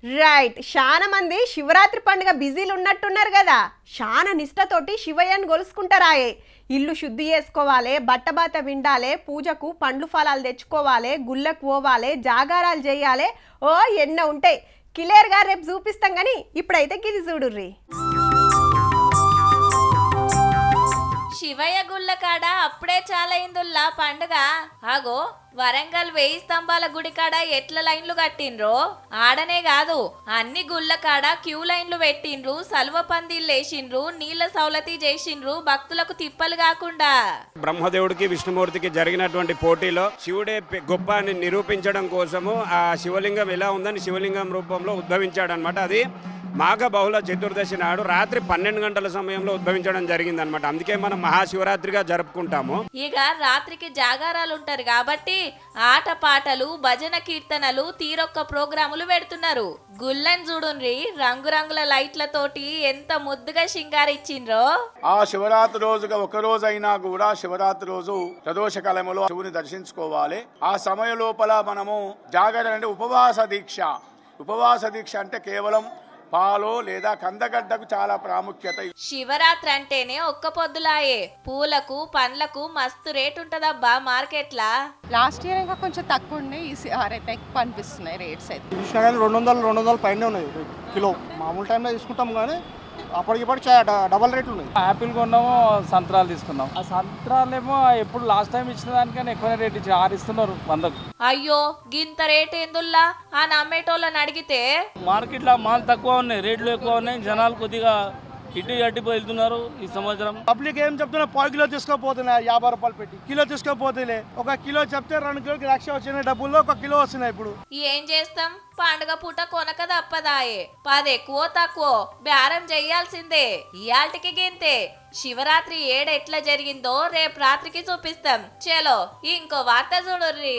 Right. చాలా మంది శివరాత్రి పండుగ బిజీలు ఉన్నట్టున్నారు కదా. చాలా నిష్టతోటి శివయ్యని గొలుసుకుంటారాయే. ఇల్లు శుద్ధి చేసుకోవాలి, బట్టబాత విండాలి, పూజకు పండ్లు ఫలాలు తెచ్చుకోవాలి, గుళ్ళకు పోవాలి, జాగారాలు చేయాలి. ఓ ఎన్నో ఉంటాయి. క్లియర్గా రేపు చూపిస్తాం కానీ ఇప్పుడైతే గిది చూడుర్రి. శివయ్య గుళ్ళ కాడ అప్పుడే చాలా అయిందుల్లా పండుగ. ఆగో వరంగల్ 1000 స్తంభాల గుడి కాడ ఎట్ల లైన్లు కట్టిండ్రో ఆడనే కాదు, అన్ని గుళ్ళ కాడ క్యూ లైన్లు పెట్టిండ్రు, సలువ పందిళ్ళు వేసిండ్రు, నీళ్ల సౌలతి చేసిండ్రు, భక్తులకు తిప్పలు కాకుండా. బ్రహ్మదేవుడికి విష్ణుమూర్తికి జరిగినటువంటి పోటీలో శివుడే గొప్ప అని నిరూపించడం కోసము ఆ శివలింగం ఎలా ఉందని శివలింగం రూపంలో ఉద్భవించాడు అనమాట. అది మాఘ బహుళ చతుర్దశి నాడు రాత్రి 12 గంటల సమయంలో ఉద్భవించడం జరిగిందనమాట. అందుకే మనం మహాశివరాత్రిగా జరుపుకుంటాము. ఇక రాత్రికి జాగారాలు ఉంటారు కాబట్టి ఆట పాటలు, భజన కీర్తనలు, తీరొక్క ప్రోగ్రాములు పెడుతున్నారు. గుళ్ళని చూడుండ్రి, రంగురంగుల లైట్లతోటి ఎంత ముద్దుగా సింగారిచ్చిండ్రో. ఆ శివరాత్రి రోజుగా ఒక రోజు అయినా కూడా శివరాత్రి రోజు ప్రదోష కాలంలో శివుని దర్శించుకోవాలి. ఆ సమయం లోపల మనము జాగరణ అంటే ఉపవాస దీక్ష. ఉపవాస దీక్ష అంటే కేవలం పాలు లేదా కందగడ్డకు చాలా ప్రాముఖ్యత. శివరాత్రి అంటేనే ఒక్క పొద్దులాయే. పూలకు పండ్లకు మస్తు రేట్ ఉంటదబ్బా మార్కెట్లా. లాస్ట్ ఇయర్ ఇంకా కొంచెం తక్కువ ఉండే, ఈసారి అయితే ఎక్కువ అనిపిస్తున్నాయి రేట్స్ అయితే. 200 పైన ఉన్నాయి కిలో. మామూలు టైంలో తీసుకుంటాం కానీ అప్పటికిప్పటికి డబల్ రేట్లు ఉన్నాయి. యాపిల్ కొన్నాము, సంత్రాలు తీసుకున్నాం. ఆ సంత్రాలు ఏమో ఎప్పుడు లాస్ట్ టైం ఇచ్చిన దానికన్నా ఎక్కువ రేట్ ఇచ్చి 6 ఇస్తున్నారు 100కు. అయ్యో గింత రేట్ ఎందుల్లా ఆ నమ్మేటోళ్ళని అడిగితే మార్కెట్లో మాల్ తక్కువ ఉన్నాయి, రేట్లు ఎక్కువ ఉన్నాయి, జనాలు కొద్దిగా ఇటు అడ్డిపోయి వెళ్తున్నారు ఈ సంవత్సరం. పబ్లిక్ ఏం చెప్తున్నా, 1 కిలో తీసుకోపోతున్నాయి 50 రూపాయలు పెట్టి. కిలో తీసుకోపోతే 1 కిలో చెప్తే 2 కిలోకి 1,00,000 వచ్చిన డబ్బుల్లో 1 కిలో వస్తున్నాయి. ఇప్పుడు ఏం చేస్తాం, పండుగ పూట కొనక తప్పదాయే. 10 ఎక్కువ తక్కువ బేరం చెయ్యాల్సిందే. ఇయాల్టికి గింతే. శివరాత్రి ఎట్లా జరిగిందో రేపు రాత్రికి చూపిస్తాం. చలో ఇంకో వార్త చూడుర్రి.